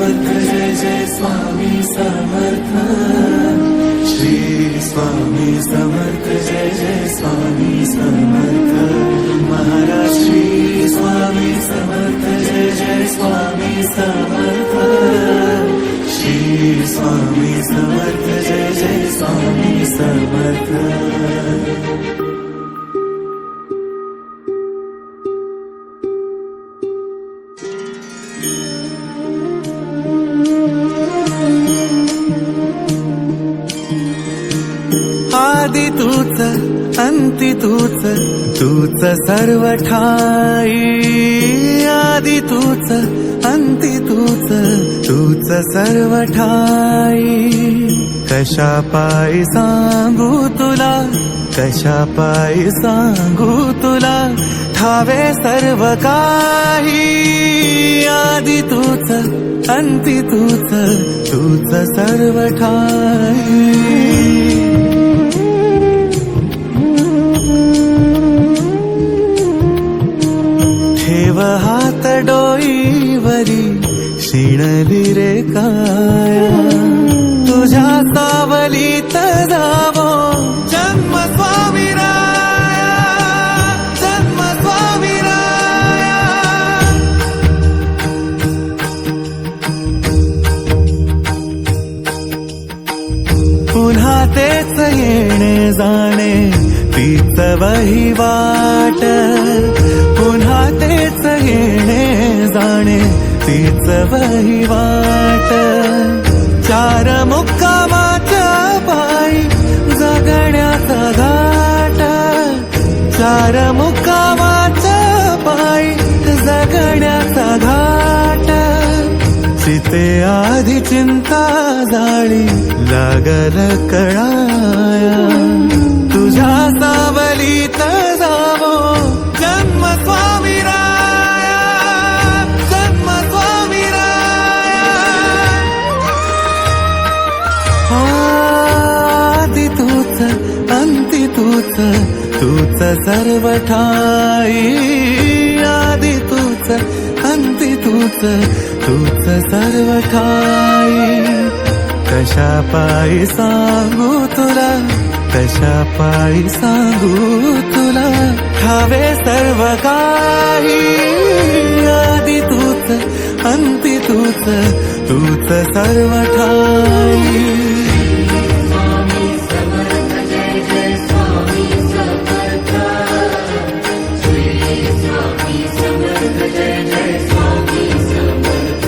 समर्थ जय जय स्वामी समर्थ श्री स्वामी समर्थ जय जय स्वामी समर्थ महाराज श्री स्वामी समर्थ जय जय स्वामी समर्थ श्री स्वामी समर्थ जय जय स्वामी समर्थ। आदि तूच अंती तूच तूच सर्व ठाई आदि तूच अंती तूच तूच सर्व ठाई कशा पायी सांगू तुला कशा पायी सांगू तुला ठावे सर्व काही आदि तूच अंती तूच तूच सर्व ठाई हात डोईवरी शिणली रे काया तुझ्या सावलीत जावो जन्म स्वामी राया जन्म स्वामी राया पुन्हा तेच येणे जाणे तीच वहिवाट पुन्हा तेच येणे जाणे तीच वहिवाट चार मुक्कामाच्या पायी जगण्याचा घाट चार मुक्कामाच्या पायी जगण्याचा घाट चिते आधी चिंता जाळी लागल कळाया तुझ्या सावलीत जावो जन्म स्वामी राया जन्म स्वामी राया आदि तूच अंती तूच तूच सर्व ठाई आदि तूच अंती तूच तूच सर्व ठाई कशा पायी सांगू तुला कशा पायी सांगू तुला ठावे सर्व काही आदि तूच अंती तूच तूच सर्व ठाई you